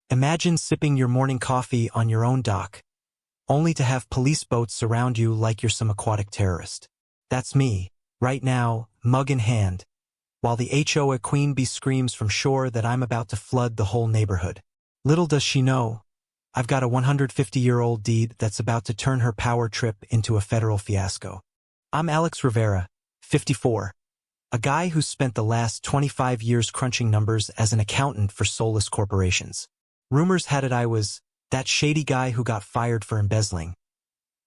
Imagine sipping your morning coffee on your own dock, only to have police boats surround you like you're some aquatic terrorist. That's me, right now, mug in hand, while the HOA queen bee screams from shore that I'm about to flood the whole neighborhood. Little does she know, I've got a 150-year-old deed that's about to turn her power trip into a federal fiasco. I'm Alex Rivera, 54, a guy who's spent the last 25 years crunching numbers as an accountant for soulless corporations. Rumors had it I was that shady guy who got fired for embezzling.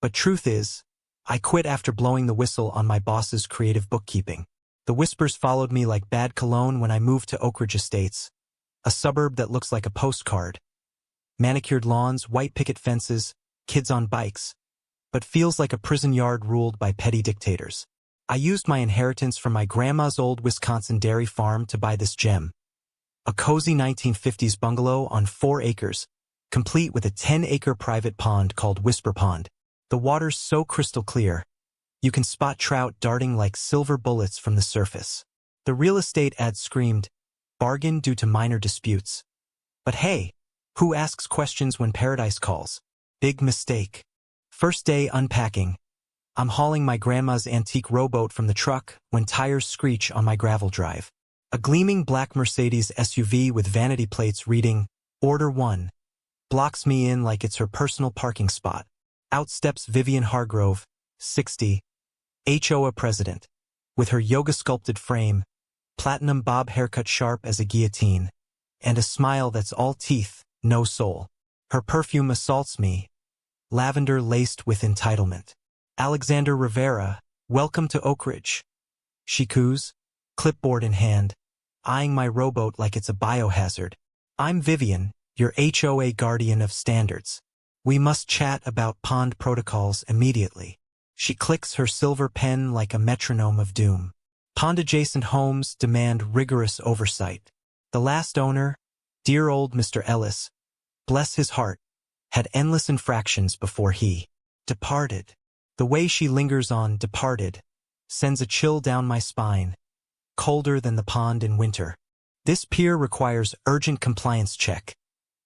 But truth is, I quit after blowing the whistle on my boss's creative bookkeeping. The whispers followed me like bad cologne when I moved to Oak Ridge Estates, a suburb that looks like a postcard. Manicured lawns, white picket fences, kids on bikes, but feels like a prison yard ruled by petty dictators. I used my inheritance from my grandma's old Wisconsin dairy farm to buy this gem. A cozy 1950s bungalow on 4 acres, complete with a 10-acre private pond called Whisper Pond. The water's so crystal clear, you can spot trout darting like silver bullets from the surface. The real estate ad screamed, bargain due to minor disputes. But hey, who asks questions when paradise calls? Big mistake. First day unpacking. I'm hauling my grandma's antique rowboat from the truck when tires screech on my gravel drive. A gleaming black Mercedes SUV with vanity plates reading, Order 1, blocks me in like it's her personal parking spot. Out steps Vivian Hargrove, 60, HOA president, with her yoga-sculpted frame, platinum bob haircut sharp as a guillotine, and a smile that's all teeth, no soul. Her perfume assaults me, lavender laced with entitlement. Alexander Rivera, welcome to Oak Ridge. She coos, clipboard in hand, eyeing my rowboat like it's a biohazard. I'm Vivian, your HOA guardian of standards. We must chat about pond protocols immediately. She clicks her silver pen like a metronome of doom. Pond-adjacent homes demand rigorous oversight. The last owner, dear old Mr. Ellis, bless his heart, had endless infractions before he departed. The way she lingers on departed sends a chill down my spine, colder than the pond in winter. This pier requires urgent compliance check.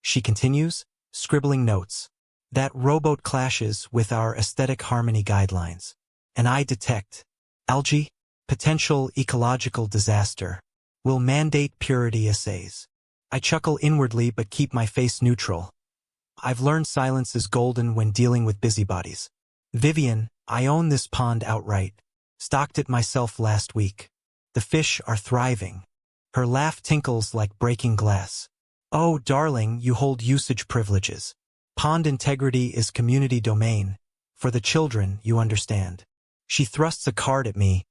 She continues, scribbling notes. That rowboat clashes with our aesthetic harmony guidelines. And I detect algae, potential ecological disaster, will mandate purity essays. I chuckle inwardly but keep my face neutral. I've learned silence is golden when dealing with busybodies. Vivian, I own this pond outright. Stocked it myself last week. The fish are thriving. Her laugh tinkles like breaking glass. Oh, darling, you hold usage privileges. Pond integrity is community domain. For the children, you understand. She thrusts a card at me.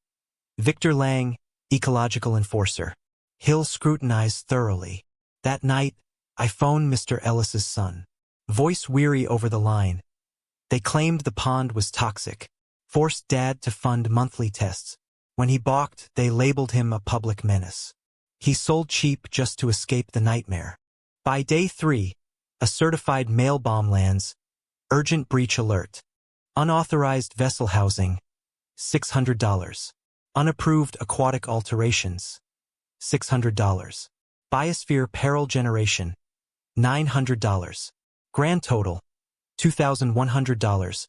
Victor Lang, ecological enforcer. He'll scrutinize thoroughly. That night, I phone Mr. Ellis's son. Voice weary over the line. They claimed the pond was toxic. Forced Dad to fund monthly tests. When he balked, they labeled him a public menace. He sold cheap just to escape the nightmare. By day 3, a certified mail bomb lands. Urgent breach alert. Unauthorized vessel housing, $600. Unapproved aquatic alterations, $600. Biosphere peril generation, $900. Grand total, $2,100.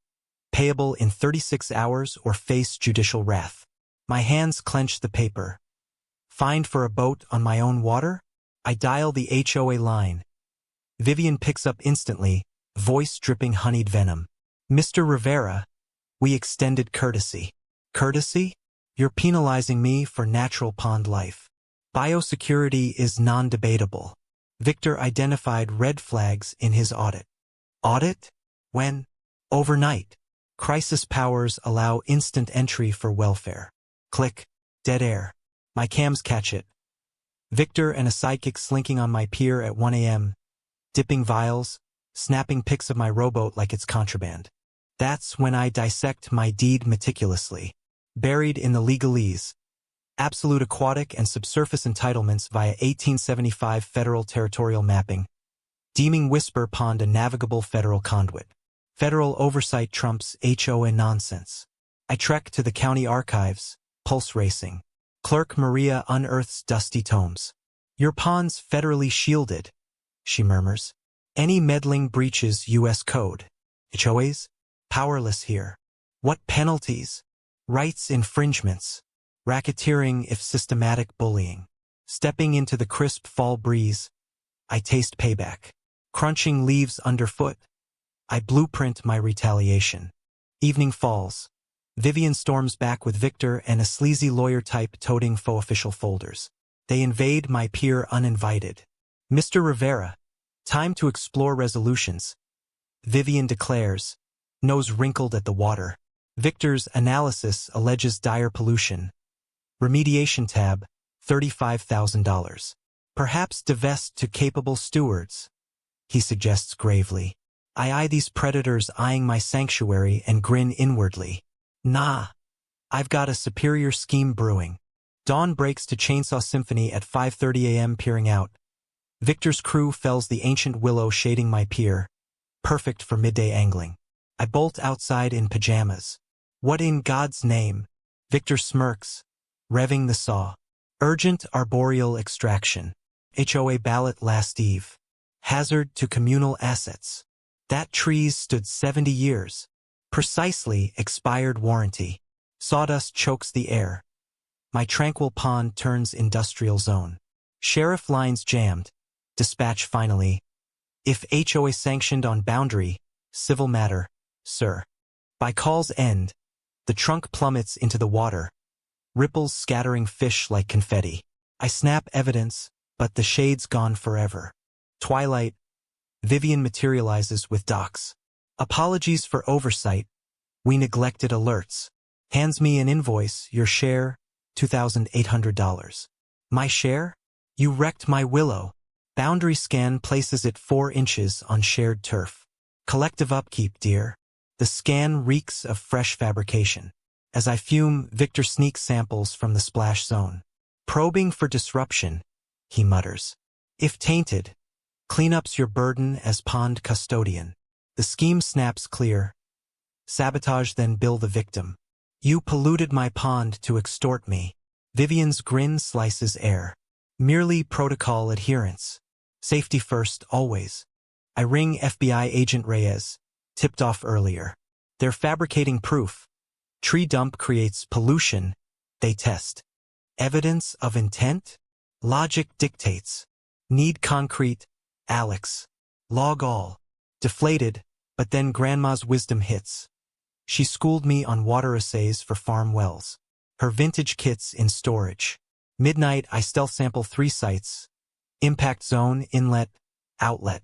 Payable in 36 hours or face judicial wrath. My hands clench the paper. Fined for a boat on my own water? I dial the HOA line. Vivian picks up instantly, voice dripping honeyed venom. Mr. Rivera, we extended courtesy. Courtesy? You're penalizing me for natural pond life. Biosecurity is non-debatable. Victor identified red flags in his audit. Audit? When? Overnight. Crisis powers allow instant entry for welfare. Click. Dead air. My cams catch it. Victor and a sidekick slinking on my pier at 1 a.m., dipping vials, snapping pics of my rowboat like it's contraband. That's when I dissect my deed meticulously. Buried in the legalese. Absolute aquatic and subsurface entitlements via 1875 federal territorial mapping, deeming Whisper Pond a navigable federal conduit. Federal oversight trumps HOA nonsense. I trek to the county archives, pulse racing. Clerk Maria unearths dusty tomes. Your pond's federally shielded, she murmurs. Any meddling breaches U.S. code. HOAs? Powerless here. What penalties? Rights infringements. Racketeering if systematic bullying. Stepping into the crisp fall breeze, I taste payback. Crunching leaves underfoot, I blueprint my retaliation. Evening falls. Vivian storms back with Victor and a sleazy lawyer type toting faux official folders. They invade my pier uninvited. Mr. Rivera, time to explore resolutions. Vivian declares, nose wrinkled at the water. Victor's analysis alleges dire pollution. Remediation tab, $35,000. Perhaps divest to capable stewards, he suggests gravely. I eye these predators eyeing my sanctuary and grin inwardly. Nah, I've got a superior scheme brewing. Dawn breaks to Chainsaw Symphony at 5:30 a.m. peering out. Victor's crew fells the ancient willow shading my pier, perfect for midday angling. I bolt outside in pajamas. What in God's name? Victor smirks, revving the saw. Urgent arboreal extraction. HOA ballot last eve. Hazard to communal assets. That trees stood 70 years. Precisely expired warranty. Sawdust chokes the air. My tranquil pond turns industrial zone. Sheriff lines jammed. Dispatch finally. If HOA sanctioned on boundary, civil matter, sir. By call's end, the trunk plummets into the water, ripples scattering fish like confetti. I snap evidence, but the shade's gone forever. Twilight, Vivian materializes with docs. Apologies for oversight. We neglected alerts. Hands me an invoice, your share, $2,800. My share? You wrecked my willow. Boundary scan places it 4 inches on shared turf. Collective upkeep, dear. The scan reeks of fresh fabrication. As I fume, Victor sneaks samples from the splash zone. Probing for disruption, he mutters. If tainted, cleanup's your burden as pond custodian. The scheme snaps clear. Sabotage, then bill the victim. You polluted my pond to extort me. Vivian's grin slices air. Merely protocol adherence. Safety first, always. I ring FBI agent Reyes, tipped off earlier. They're fabricating proof. Tree dump creates pollution. They test. Evidence of intent? Logic dictates. Need concrete. Alex. Log all. Deflated, but then grandma's wisdom hits. She schooled me on water assays for farm wells. Her vintage kits in storage. Midnight, I stealth sample 3 sites. Impact zone, inlet, outlet.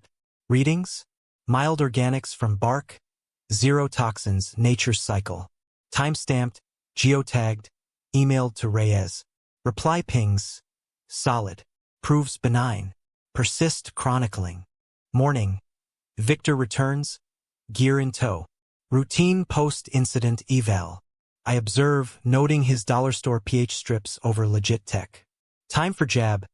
Readings? Mild organics from bark. 0 toxins, nature's cycle. Timestamped, geotagged, emailed to Reyes. Reply pings. Solid. Proves benign. Persist chronicling. Morning. Victor returns. Gear in tow. Routine post-incident eval. I observe, noting his dollar store pH strips over legit tech. Time for jab.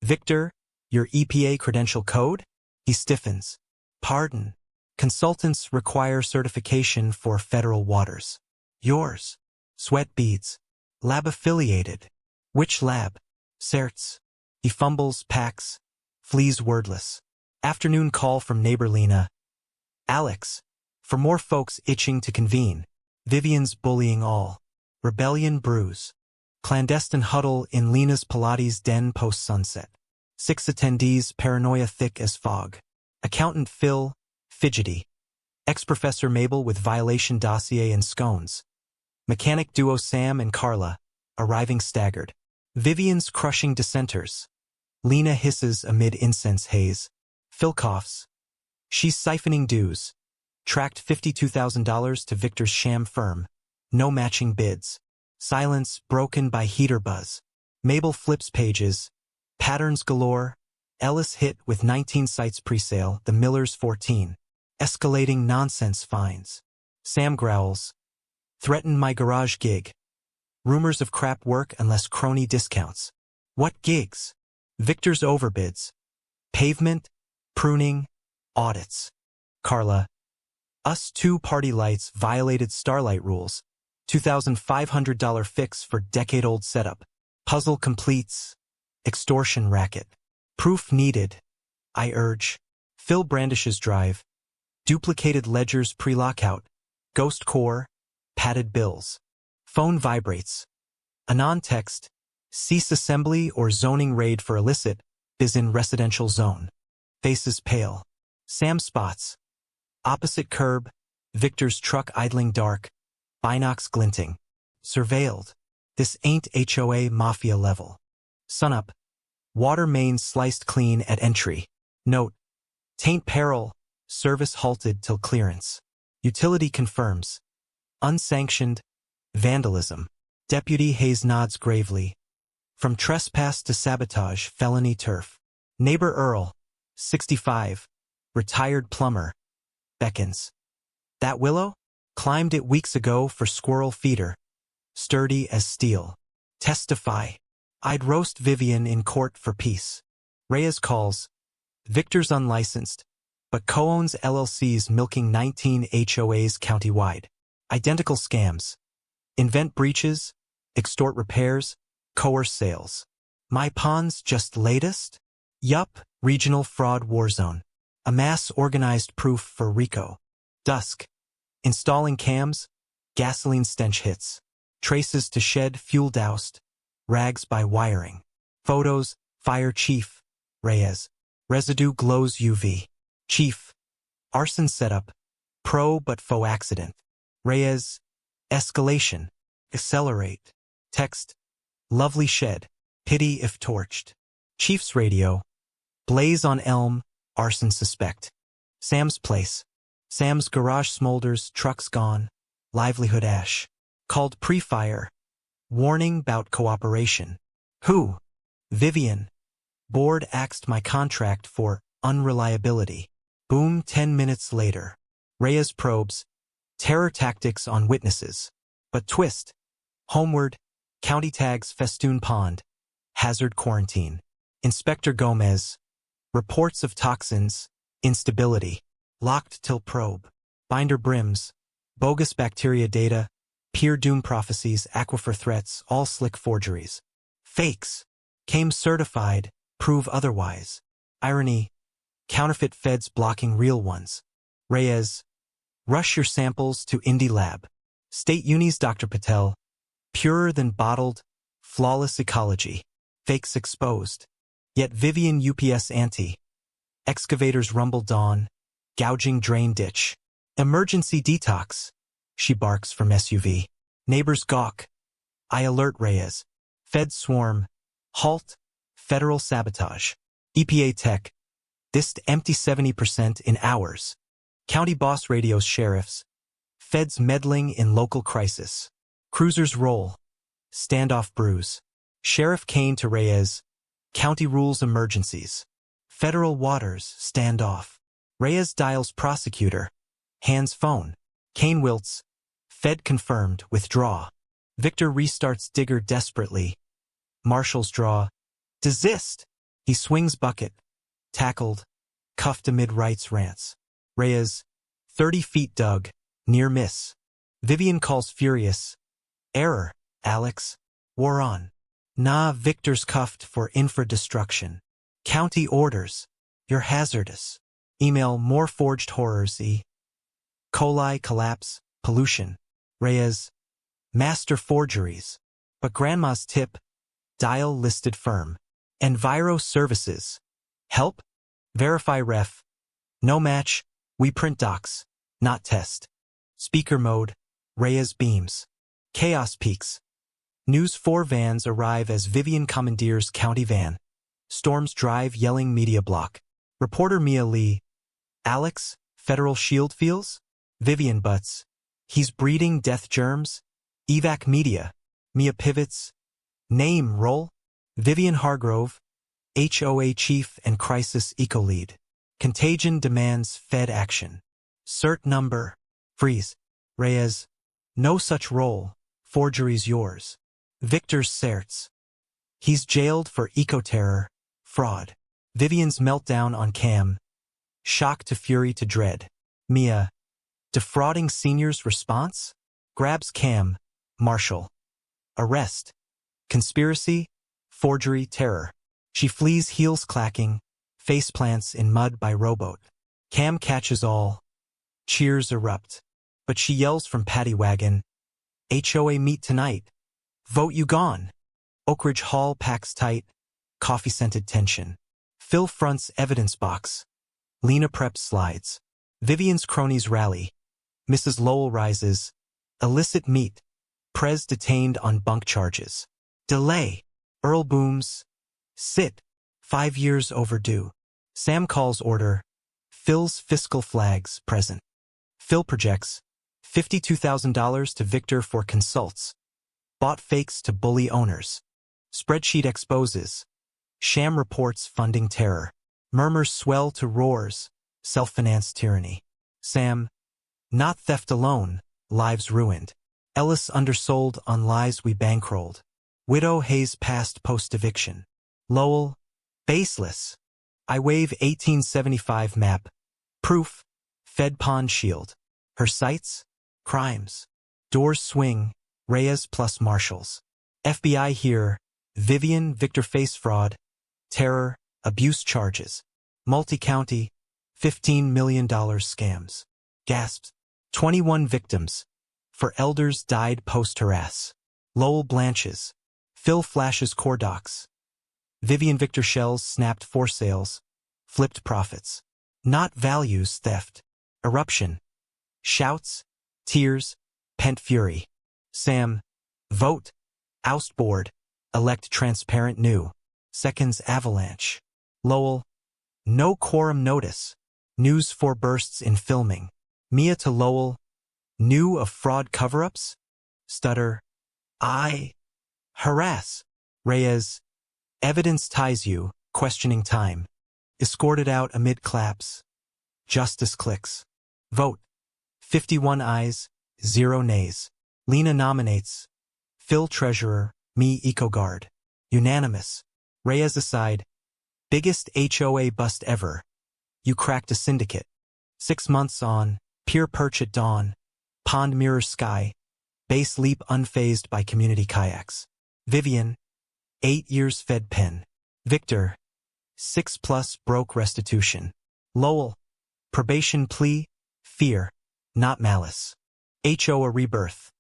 Victor, your EPA credential code? He stiffens. Pardon. Consultants require certification for federal waters. Yours. Sweat beads. Lab affiliated. Which lab? Certs. He fumbles, packs, flees wordless. Afternoon call from neighbor Lena. Alex. For more folks itching to convene. Vivian's bullying all. Rebellion brews. Clandestine huddle in Lena's Pilates den post-sunset. 6 attendees, paranoia thick as fog. Accountant Phil, fidgety. Ex-professor Mabel with violation dossier and scones. Mechanic duo Sam and Carla, arriving staggered. Vivian's crushing dissenters. Lena hisses amid incense haze. Phil coughs. She's siphoning dues. Tracked $52,000 to Victor's sham firm. No matching bids. Silence broken by heater buzz. Mabel flips pages. Patterns galore. Ellis hit with 19 sites presale, the Millers 14. Escalating nonsense fines. Sam growls. Threaten my garage gig. Rumors of crap work unless crony discounts. What gigs? Victor's overbids. Pavement, pruning, audits. Carla. Us 2 party lights violated Starlight rules. $2,500 fix for decade-old setup. Puzzle completes. Extortion racket. Proof needed. I urge. Phil brandishes drive. Duplicated ledgers pre-lockout. Ghost core. Padded bills. Phone vibrates. Anon text. Cease assembly or zoning raid for illicit. Is in residential zone. Faces pale. Sam spots. Opposite curb. Victor's truck idling dark. Binocs glinting. Surveilled. This ain't HOA mafia level. Sunup. Water mains sliced clean at entry. Note. Taint peril. Service halted till clearance. Utility confirms. Unsanctioned. Vandalism. Deputy Hayes nods gravely. From trespass to sabotage, felony turf. Neighbor Earl, 65, retired plumber, beckons. That willow? Climbed it weeks ago for squirrel feeder. Sturdy as steel. Testify. I'd roast Vivian in court for peace. Reyes calls. Victor's unlicensed, but co-owns LLCs milking 19 HOAs countywide. Identical scams. Invent breaches, extort repairs, coerce sales. My pawns just latest? Yup, regional fraud warzone. A mass organized proof for RICO. Dusk. Installing cams, gasoline stench hits. Traces to shed fuel doused. Rags by wiring. Photos, fire chief. Reyes. Residue glows UV. Chief. Arson setup. Pro but faux accident. Reyes. Escalation. Accelerate. Text. Lovely shed. Pity if torched. Chief's radio. Blaze on elm. Arson suspect. Sam's place. Sam's garage smolders. Trucks gone. Livelihood ash. Called pre-fire. Warning bout cooperation. Who? Vivian. Board axed my contract for unreliability. Boom 10 minutes later. Reyes probes. Terror tactics on witnesses. But twist. Homeward. County tags festoon pond. Hazard quarantine. Inspector Gomez. Reports of toxins. Instability. Locked till probe. Binder brims. Bogus bacteria data. Peer doom prophecies, aquifer threats, all slick forgeries. Fakes. Came certified. Prove otherwise. Irony. Counterfeit feds blocking real ones. Reyes. Rush your samples to Indie Lab. State Uni's Dr. Patel. Purer than bottled. Flawless ecology. Fakes exposed. Yet Vivian UPS anti. Excavators rumble dawn. Gouging drain ditch. Emergency detox. She barks from SUV. Neighbors gawk. I alert Reyes. Feds swarm. Halt. Federal sabotage. EPA tech. This empty 70% in hours. County boss radios sheriffs. Feds meddling in local crisis. Cruisers roll. Standoff brews. Sheriff Kane to Reyes. County rules emergencies. Federal waters stand off. Reyes dials prosecutor. Hands phone. Kane wilts. Fed confirmed. Withdraw. Victor restarts digger desperately. Marshals draw. Desist. He swings bucket. Tackled. Cuffed amid rights rants. Reyes. 30 feet dug. Near miss. Vivian calls furious. Error, Alex. War on. Nah, Victor's cuffed for infra-destruction. County orders. You're hazardous. Email more forged horrors. E. Coli collapse. Pollution. Reyes. Master forgeries. But grandma's tip. Dial listed firm. Enviro services. Help? Verify ref. No match. We print docs. Not test. Speaker mode. Reyes beams. Chaos peaks. News 4 vans arrive as Vivian commandeers county van. Storms drive yelling media block. Reporter Mia Lee. Alex, federal shield feels? Vivian butts. He's breeding death germs? Evac media. Mia pivots. Name roll. Vivian Hargrove. HOA chief and crisis eco lead. Contagion demands Fed action. Cert number. Freeze. Reyes. No such role. Forgery's yours. Victor's certs. He's jailed for eco-terror. Fraud. Vivian's meltdown on cam. Shock to fury to dread. Mia. Defrauding seniors response? Grabs cam. Marshal. Arrest. Conspiracy. Forgery terror. She flees heels clacking. Face plants in mud by rowboat. Cam catches all. Cheers erupt. But she yells from paddy wagon, HOA meet tonight. Vote you gone. Oak Ridge Hall packs tight. Coffee-scented tension. Phil fronts evidence box. Lena preps slides. Vivian's cronies rally. Mrs. Lowell rises. Illicit meet. Prez detained on bunk charges. Delay. Earl booms. Sit. 5 years overdue. Sam calls order. Phil's fiscal flags present. Phil projects $52,000 to Victor for consults. Bought fakes to bully owners. Spreadsheet exposes. Sham reports funding terror. Murmurs swell to roars. Self-financed tyranny. Sam. Not theft alone. Lives ruined. Ellis undersold on lies we bankrolled. Widow Hayes passed post-eviction. Lowell. Faceless. I wave 1875 map. Proof. Fed pond shield. Her sights? Crimes. Doors swing. Reyes plus marshals. FBI here. Vivian, Victor face fraud. Terror. Abuse charges. Multi-county. $15 million scams. Gasps. 21 victims. For elders died post-harass. Lowell blanches. Phil flashes core docs. Vivian Victor shells snapped for sales. Flipped profits. Not values theft. Eruption. Shouts. Tears. Pent fury. Sam. Vote. Oust board. Elect transparent new. Seconds avalanche. Lowell. No quorum notice. News 4 bursts in filming. Mia to Lowell. Knew of fraud cover-ups? Stutter. I. Harass. Reyes. Evidence ties you. Questioning time. Escorted out amid claps. Justice clicks. Vote. 51 ayes, 0 nays. Lena nominates. Phil treasurer, me eco-guard. Unanimous. Reyes aside. Biggest HOA bust ever. You cracked a syndicate. 6 months on. Pier perch at dawn. Pond mirror sky. Base leap unfazed by community kayaks. Vivian. 8 years fed pen. Victor. 6+ broke restitution. Lowell. Probation plea. Fear. Not malice. HOA rebirth.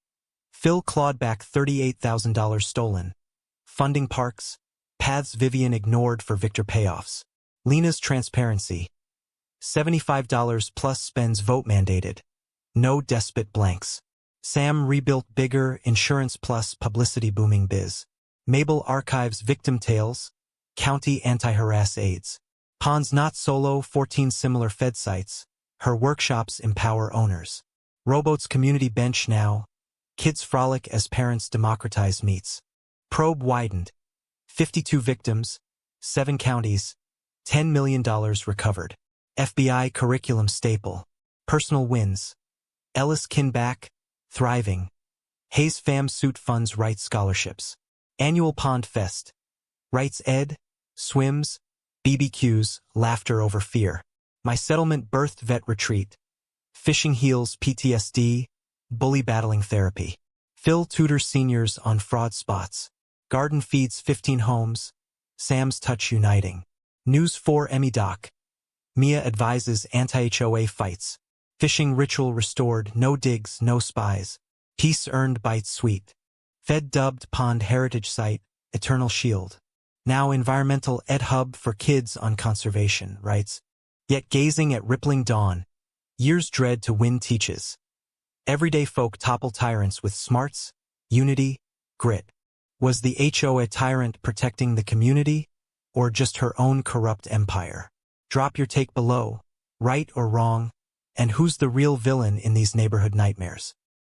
Phil clawed back $38,000 stolen. Funding parks. Paths Vivian ignored for Victor payoffs. Lena's transparency. $75 plus spends vote mandated. No despot blanks. Sam rebuilt bigger insurance plus publicity booming biz. Mabel archives victim tales. County anti-harass aids. Ponds not solo 14 similar Fed sites. Her workshops empower owners. Rowboat's community bench now. Kids frolic as parents democratize meets. Probe widened. 52 victims. 7 counties. $10 million recovered. FBI curriculum staple. Personal wins. Ellis Kinback. Thriving. Hayes Fam Suit funds Wright scholarships. Annual Pond Fest. Wrights Ed. Swims. BBQs. Laughter over fear. My settlement birthed vet retreat. Fishing heals PTSD. Bully battling therapy. Phil tutors seniors on fraud spots. Garden feeds 15 homes. Sam's touch uniting. News 4 Emmy doc. Mia advises anti-HOA fights. Fishing ritual restored. No digs, no spies. Peace earned bites sweet. Fed dubbed pond heritage site. Eternal shield. Now environmental ed hub for kids on conservation rights. Yet gazing at rippling dawn. Years dread to win teaches. Everyday folk topple tyrants with smarts, unity, grit. Was the HOA tyrant protecting the community, or just her own corrupt empire? Drop your take below, right or wrong, and who's the real villain in these neighborhood nightmares?